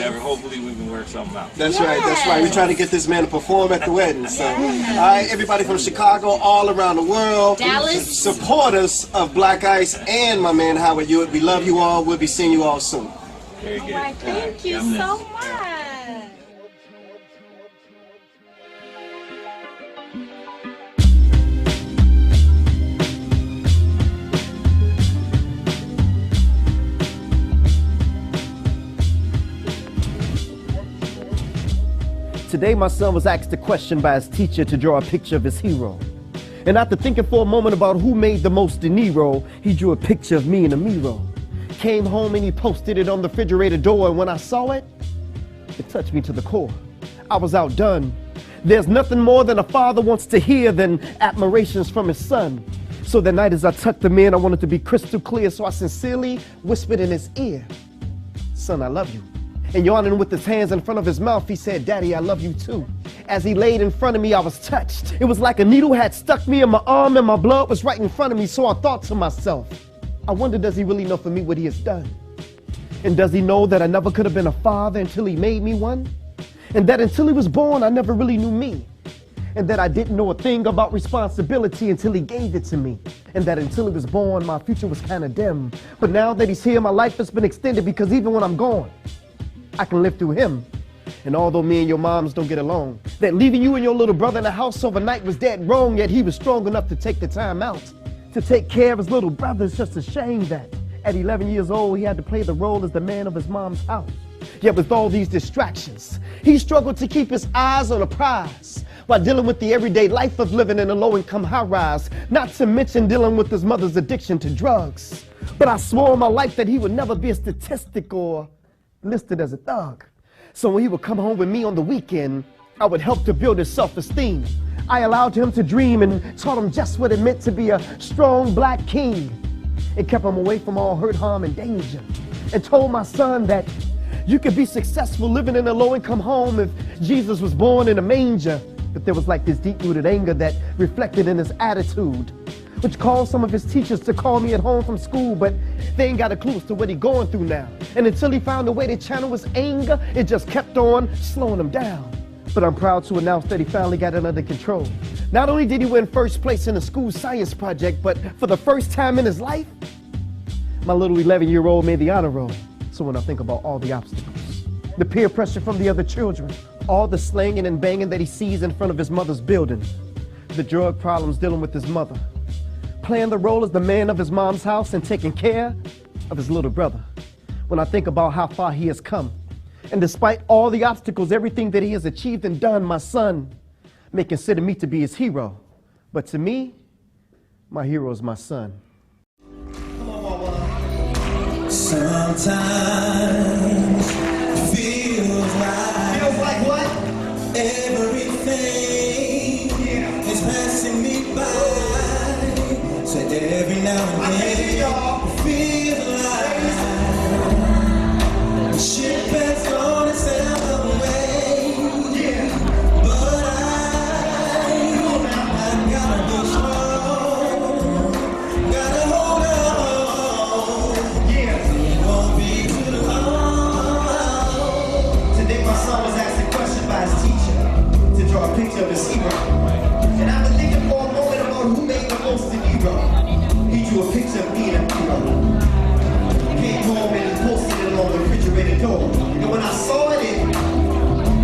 whatever. Hopefully we can work something out. That's right, that's right. We're trying to get this man to perform at the wedding. So, all right, everybody from Chicago, all around the world, Dallas, supporters of Black Ice and my man Howard Hewitt. We love you all. We'll be seeing you all soon. Very good. all right, thank you so much. Today, my son was asked a question by his teacher to draw a picture of his hero. And after thinking for a moment about who made the most De Niro, he drew a picture of me in a mirror. Came home and he posted it on the refrigerator door, and when I saw it, it touched me to the core. I was outdone. There's nothing more than a father wants to hear than admirations from his son. So that night as I tucked him in, I wanted to be crystal clear, so I sincerely whispered in his ear, "Son, I love you." And yawning with his hands in front of his mouth, he said, "Daddy, I love you too." As he laid in front of me, I was touched. It was like a needle had stuck me in my arm and my blood was right in front of me. So I thought to myself, I wonder, does he really know for me what he has done? And does he know that I never could have been a father until he made me one? And that until he was born, I never really knew me. And that I didn't know a thing about responsibility until he gave it to me. And that until he was born, my future was kind of dim. But now that he's here, my life has been extended, because even when I'm gone, I can live through him. And although me and your moms don't get along, that leaving you and your little brother in the house overnight was dead wrong, yet he was strong enough to take the time out to take care of his little brother. It's just a shame that at 11 years old, he had to play the role as the man of his mom's house. Yet with all these distractions, he struggled to keep his eyes on a prize while dealing with the everyday life of living in a low-income high-rise, not to mention dealing with his mother's addiction to drugs. But I swore in my life that he would never be a statistic or listed as a thug. So when he would come home with me on the weekend, I would help to build his self-esteem. I allowed him to dream and taught him just what it meant to be a strong black king. It kept him away from all hurt, harm, and danger. And told my son that you could be successful living in a low-income home if Jesus was born in a manger. But there was like this deep-rooted anger that reflected in his attitude, which caused some of his teachers to call me at home from school, but they ain't got a clue as to what he's going through now. And until he found a way to channel his anger, it just kept on slowing him down. But I'm proud to announce that he finally got it under control. Not only did he win first place in the school science project, but for the first time in his life, my little 11-year-old made the honor roll. So when I think about all the obstacles, the peer pressure from the other children, all the slanging and banging that he sees in front of his mother's building, the drug problems dealing with his mother, playing the role as the man of his mom's house and taking care of his little brother. When I think about how far he has come, and despite all the obstacles, everything that he has achieved and done, my son may consider me to be his hero. But to me, my hero is my son. Sometimes it feels like what? Everything is passing me by. So every now and then it feels like the ship has gone its own way. But I gotta be strong, gotta hold on. It won't be too long. Today my son was asked a question by his teacher to draw a picture of his hero. And I've been thinking for a moment about who made the most De Niro. He drew a picture of me in a mirror. Came home and posted it on the refrigerator door. And when I saw it,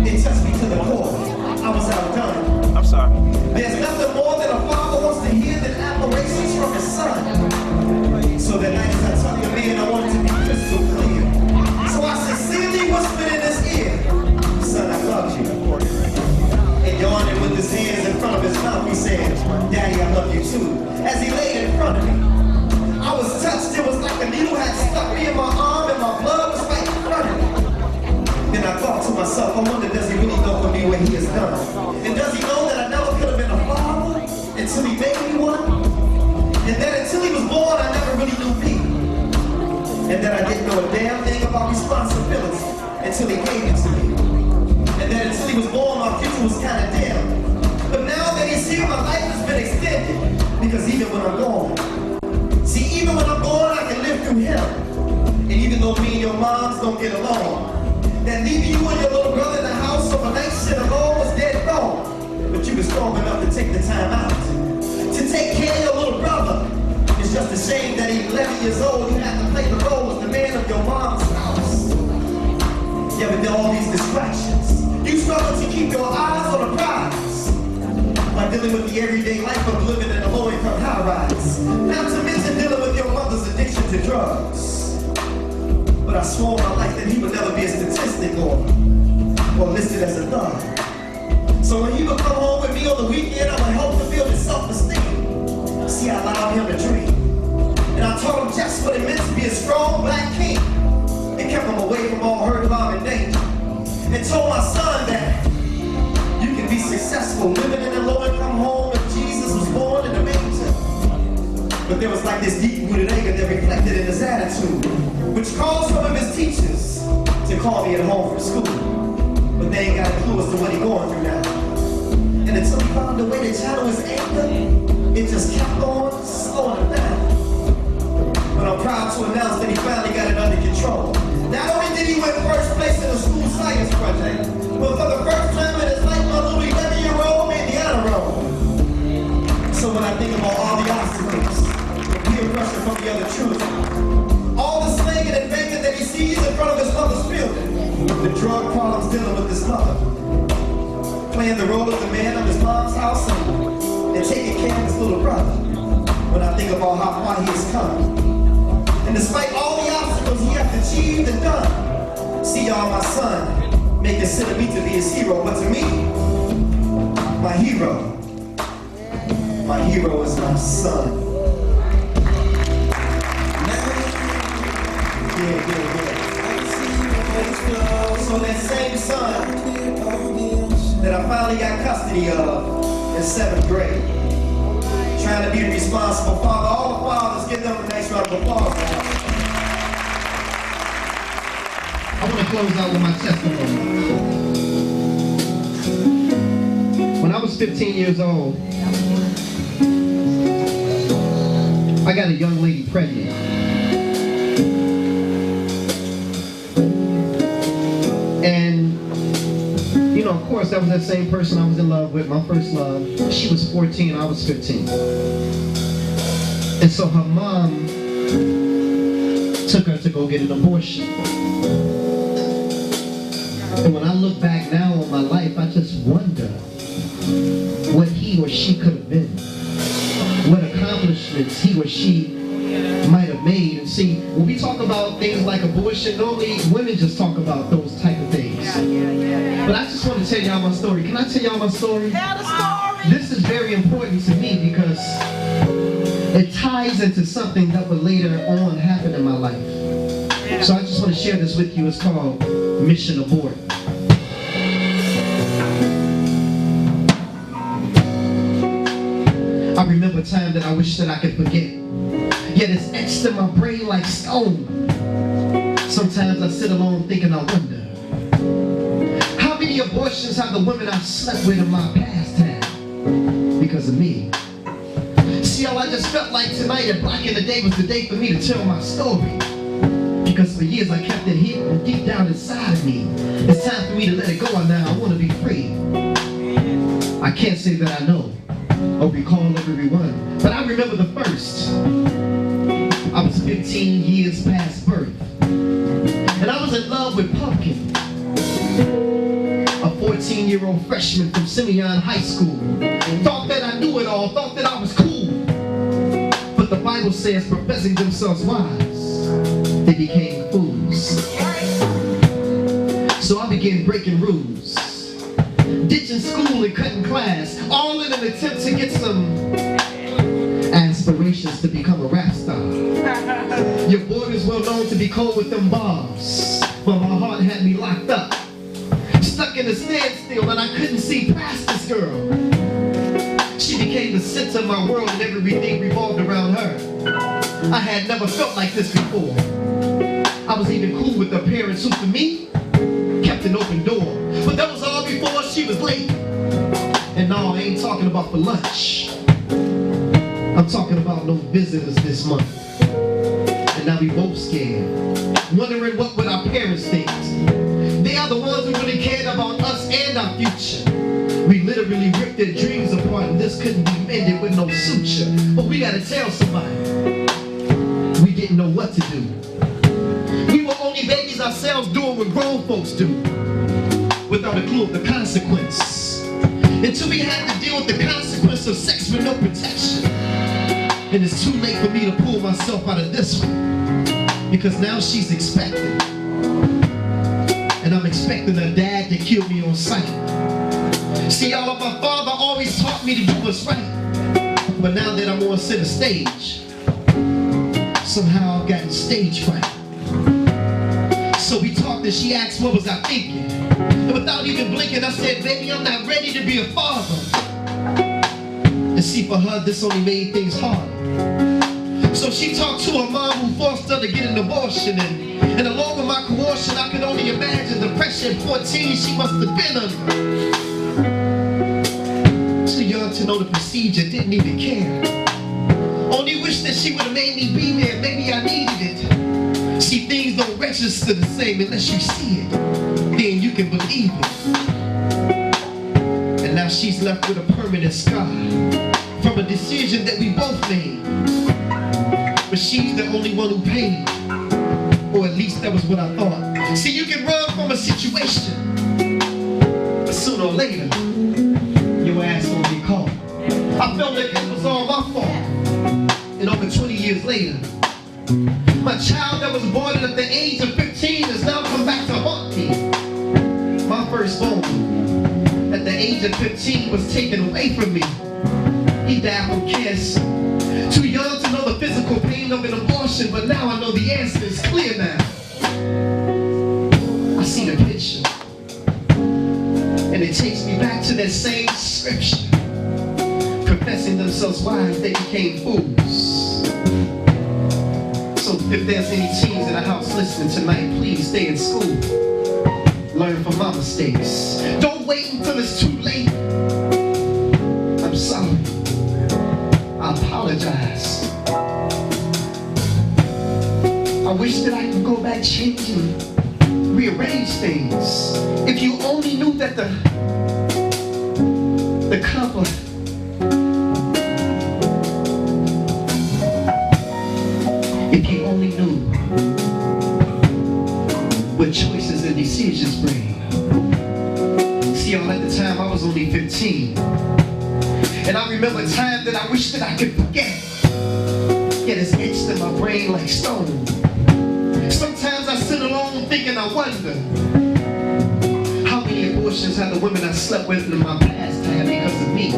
it touched me to the core. I was outdone. I'm sorry. There's nothing more than a father wants to hear than admirations from his son. So that night as I tucked him in, I wanted to be crystal clear. So I sincerely whispered in his ear, "Son, I love you." And yawning with his hands in front of his mouth, he said, "Daddy, I love you too." As he laid in front of me, I was touched. It was like a needle had stuck me in my arm and my blood was right in front of me. Then I thought to myself, I wonder, does he really know for me what he has done? And does he know that I never could have been a father until he made me one? And that until he was born, I never really knew me. And that I didn't know a damn thing about responsibility until he gave it to me. And that until he was born, my future was kind of dim. But now that he's here, my life has been extended. Because even when I'm gone, see, even when I'm gone, I can live through him. And even though me and your moms don't get along, that that leaving you and your little brother in the house overnight shit alone was dead wrong. But you were strong enough to take the time out to take care of your little brother. It's just a shame that he's 11 years old, you have to play the role as the man of your mom's house. Yeah, but there are all these distractions. You struggle to keep your eyes on the prize by dealing with the everyday life of living in a low-income high-rise. Not to mention dealing with your mother's addiction to drugs. But I swore my life that he would never be a statistic or listed as a thug. So when he would come home with me on the weekend, I would help to build his self-esteem. See, I allowed him to dream. And I taught him just what it meant to be a strong black king. It kept him away from all hurt, harm, and danger. And told my son that you can be successful living in a low-income home if Jesus was born in a manger. But there was like this deep-rooted anger that reflected in his attitude, which caused some of his teachers to call me at home from school. But they ain't got a clue as to what he's going through now. And until he found a way to channel his anger, it just kept on slowing him down. But I'm proud to announce that he finally got it under control. Not only did he win first place in the school science project, but for the first time in his life, my little 11-year-old made the honor roll. So when I think about all the obstacles, the peer pressure from the other children, all the slinging and banging that he sees in front of his mother's building, the drug problems dealing with his mother, playing the role of the man of his mom's house, and taking care of his little brother, when I think about how far he has come. And despite all the obstacles he has achieved and done, see y'all, my son may consider me to be his hero, but to me, my hero is my son. Yeah. So that same son that I finally got custody of in 7th grade, trying to be the responsible father. All the fathers, give them a nice round of applause. I want to close out with my testimony. When I was 15 years old, I got a young lady pregnant. And, you know, of course, that was that same person I was in love with, my first love. She was 14, I was 15. And so her mom took her to go get an abortion. And when I look back now on my life, I just wonder what he or she could have been. What accomplishments he or she might have made. And see, when we talk about things like abortion, normally women just talk about those type of things. But I just want to tell y'all my story. Can I tell y'all my story? Tell the story. This is very important to me because it ties into something that would later on happen in my life. So I just want to share this with you. It's called Mission Abort. I remember a time that I wish that I could forget, yet it's etched in my brain like stone. Sometimes I sit alone thinking, I wonder, how many abortions have the women I've slept with in my past had because of me? See, y'all, I just felt like tonight at Blaq in the Day was the day for me to tell my story. Because for years I kept it hidden deep down inside of me. It's time for me to let it go now. I want to be free. I can't say that I know or recall everyone, but I remember the first. I was 15 years past birth, and I was in love with Pumpkin, a 14-year-old freshman from Simeon High School. Thought that I knew it all, thought that I was cool, but the Bible says professing themselves wise, they became fools. So I began breaking rules, ditching school and cutting class, all in an attempt to get some aspirations to become a rap star. Your boy is well known to be cold with them bars, but my heart had me locked up, stuck in a standstill, and I couldn't see past this girl. She became the center of my world and everything revolved around her. I had never felt like this before. I was even cool with her parents who, for me, kept an open door. But that was all before she was late. And no, I ain't talking about for lunch. I'm talking about no visitors this month. And now we both scared, wondering what would our parents think. They they are the ones who really cared about us and our future. We literally ripped their dreams apart, and this couldn't be mended with no suture. But we gotta tell somebody, we didn't know what to do. We were only babies ourselves doing what grown folks do, without a clue of the consequence. Until we had to deal with the consequence of sex with no protection. And it's too late for me to pull myself out of this one, because now she's expecting. And I'm expecting a dad to kill me on sight. See, y'all, my father always taught me to do what's right. But now that I'm on center stage, somehow I've gotten stage fright. So we talked and she asked, what was I thinking? And without even blinking, I said, baby, I'm not ready to be a father. And see, for her, this only made things harder. So she talked to her mom, who forced her to get an abortion. And along with my coercion, I could only imagine the pressure at 14 she must have been under. Too young to know the procedure, didn't even care. Only wish that she would have made me be there, maybe I needed it. See, things don't register the same unless you see it. Then you can believe it. And now she's left with a permanent scar from a decision that we both made. But she's the only one who paid. Or at least that was what I thought. See, you can run from a situation, but sooner or later, your ass gonna get caught. I felt like it was all my fault. And over 20 years later, my child that was born at the age of 15 has now come back to haunt me. My firstborn, at the age of 15, was taken away from me. He died from cancer. Too young to know the physical pain of an abortion, but now I know the answer is clear now. I see the picture, and it takes me back to that same scripture. Professing themselves wise, they became fools. So if there's any teens in the house listening tonight, please stay in school. Learn from my mistakes. Don't wait until it's too late. I'm sorry. I apologize. I wish that I could go back changing, rearrange things. If you only knew that the cover if you only knew what choices and decisions bring. See, y'all, at the time I was only 15. And I remember a time that I wish that I could forget. Yet it's etched in my brain like stone. Sometimes I sit alone thinking, I wonder how many abortions have the women I slept with in my past had because of me.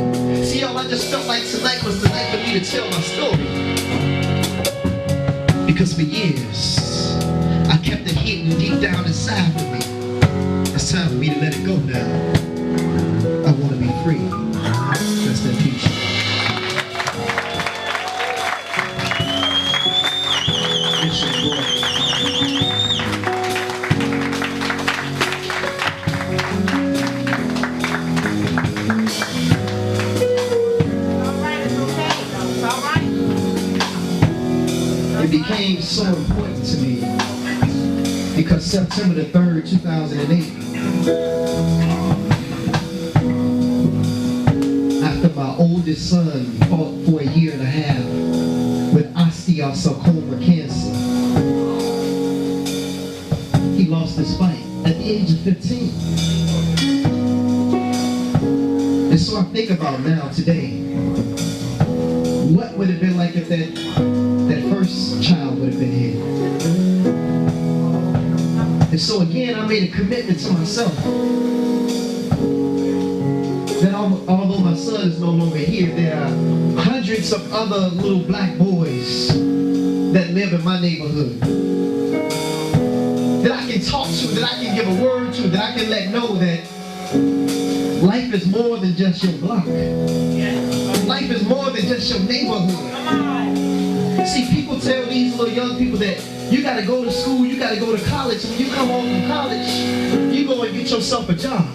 See, y'all, I just felt like tonight was the night for me to tell my story. Because for years, I kept it hidden deep down inside of me. It's time for me to let it go now. I want to be free. Rest in peace. It's your boy. It became so important to me because September the 3rd, 2008, after my oldest son fought for a year and a half with osteosarcoma cancer, he lost his fight at the age of 15. And so I think about now today, what would it have been like if that first child would have been here? And so again, I made a commitment to myself that although my son is no longer here, there are hundreds of other little black boys that live in my neighborhood that I can talk to, that I can give a word to, that I can let know that life is more than just your block. Life is more than just your neighborhood. See, people tell these little young people that you gotta go to school, you gotta go to college. When you come home from college, you go and get yourself a job.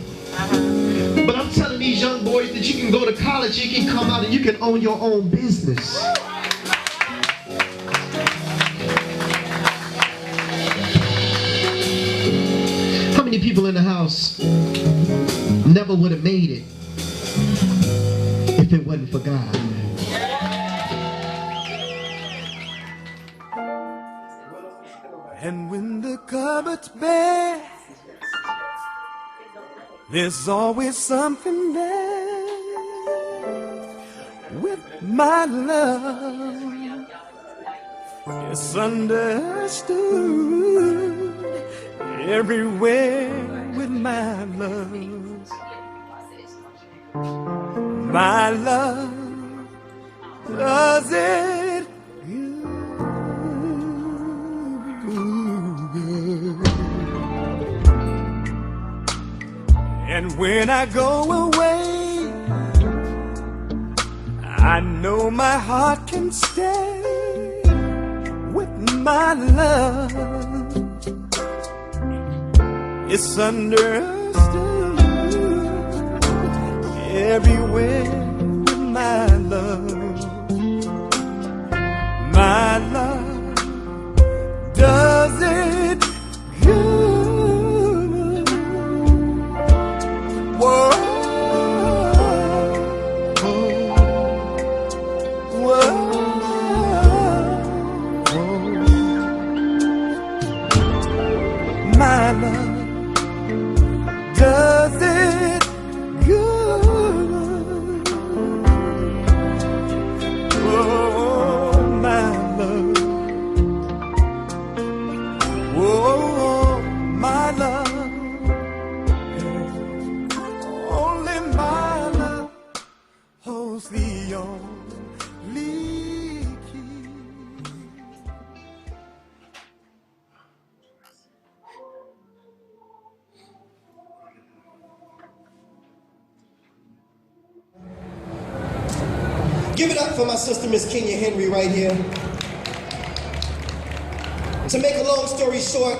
But I'm telling these young boys that you can go to college, you can come out and you can own your own business. How many people people in the house never would have made it if it wasn't for God. And when the cupboard's bare, there's always something there with my love. It's understood everywhere with my love. My love does it good. And when I go away, I know my heart can stay with my love. It's understood everywhere with my love. My love does it good. Whoa. My love does it good. Oh, my love. Oh, my love. Only my love holds the only key. Give it up for my sister, Miss Kenya Henry, right here. To make a long story short,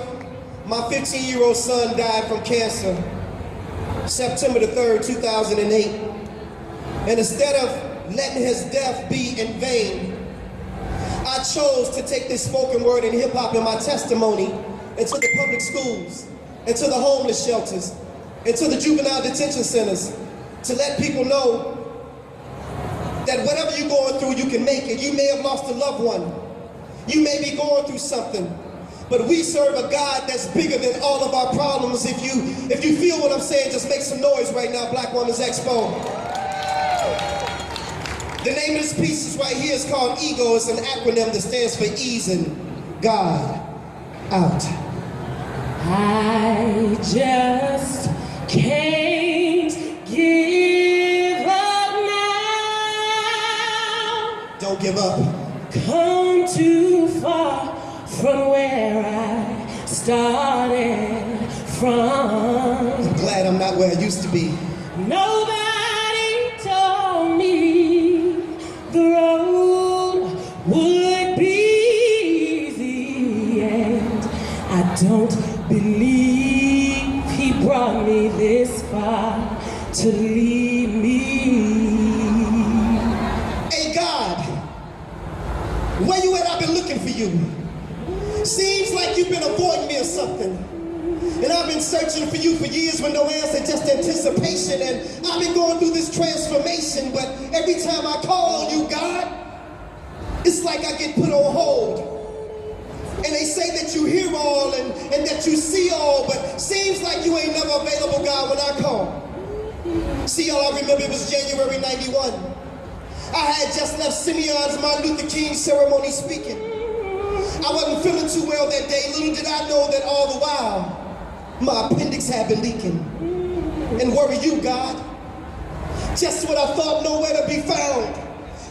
my 15-year-old son died from cancer September the 3rd, 2008. And instead of letting his death be in vain, I chose to take this spoken word and hip-hop in my testimony into the public schools, into the homeless shelters, into the juvenile detention centers, to let people know that whatever you're going through, you can make it. You may have lost a loved one. You may be going through something. But we serve a God that's bigger than all of our problems. If you feel what I'm saying, just make some noise right now, Black Women's Expo. The name of this piece is right here. It's called EGO. It's an acronym that stands for easing God out. I just can't give up now. Don't give up. Come too far from where I started from. I'm glad I'm not where I used to be. Nobody told me the road would be easy, and I don't believe he brought me this far to leave me. Hey God, where you at? I've been looking for you. Seems like you've been avoiding me or something. And I've been searching for you for years with no answer, just anticipation. And I've been going through this transformation, but every time I call on you, God, it's like I get put on hold. And they say that you hear all and that you see all, but seems like you ain't never available, God, when I call. See, all I remember, it was January 91. I had just left Simeon's Martin Luther King ceremony speaking. I wasn't feeling too well that day. Little did I know that all the while, my appendix had been leaking. And worry you, God. Just when I thought nowhere to be found.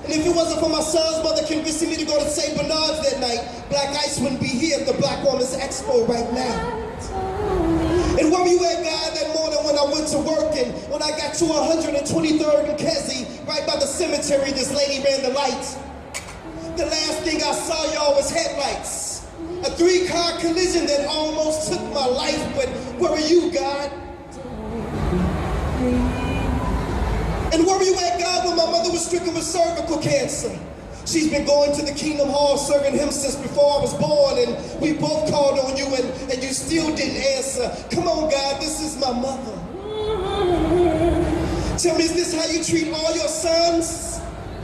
And if it wasn't for my son's mother convincing me to go to St. Bernard's that night, Black Ice wouldn't be here at the Black Women's Expo right now. And where were you at, God, that morning when I went to work and when I got to 123rd and Kesey, right by the cemetery, this lady ran the lights. The last thing I saw, y'all, was headlights. A 3-car collision that almost took my life, but where were you, God? And where were you at, God, when my mother was stricken with cervical cancer? She's been going to the Kingdom Hall serving him since before I was born, and we both called on you and you still didn't answer. Come on, God, this is my mother. Tell me, is this how you treat all your sons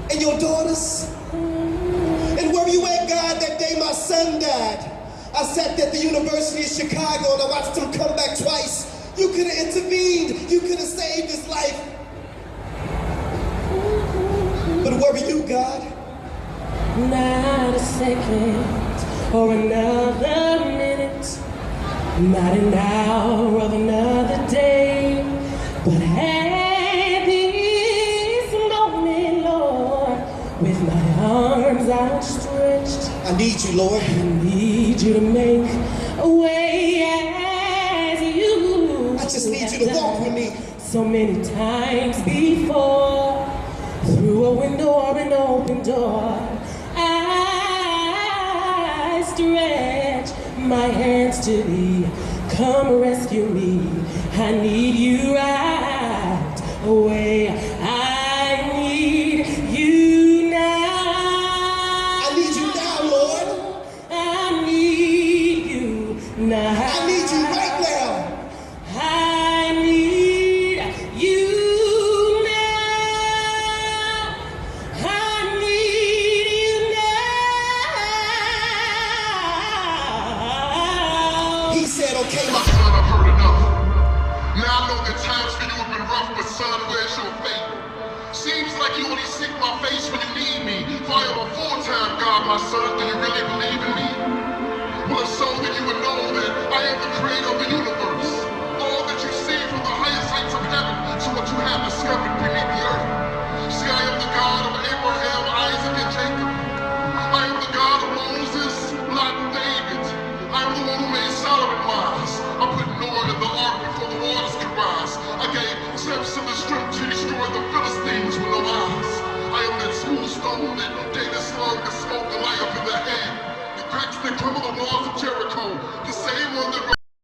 and your daughters? And where you at, God, that day my son died? I sat at the University of Chicago and I watched him come back twice. You could have intervened. You could have saved his life. But where were you, God? Not a second or another minute, not an hour of another day, but at this moment, Lord, with my arms outstretched, I need you, Lord. I need you to make a way as you. I just need you to walk with me. So many times before, through a window or an open door, I stretch my hands to thee. Come rescue me. I need you right away. I need you now. I need you now, Lord. I need you now. I need you right now. I need you now. I need you now. He said, okay, My my son, I've heard enough. Now I know that times for you have been rough, but son, where's your faith? Seems like you only seek my face when you need me. For I am a full-time God, my son. Do you really believe in me? Well, if so, then you would know that I am the creator of the universe. All that you see from the highest heights of heaven to what you have discovered beneath the earth. See, I am the God of Abraham, Isaac, and Jacob. I am the God of Moses, Lot, and David. I am the one who made Solomon wise. I put Noah in the ark before the waters could rise. I gave Samson the strength to destroy the Philistines with no eyes. I am that smooth stone that David slung to smoke the light up in the hand. The cracks that crumble the walls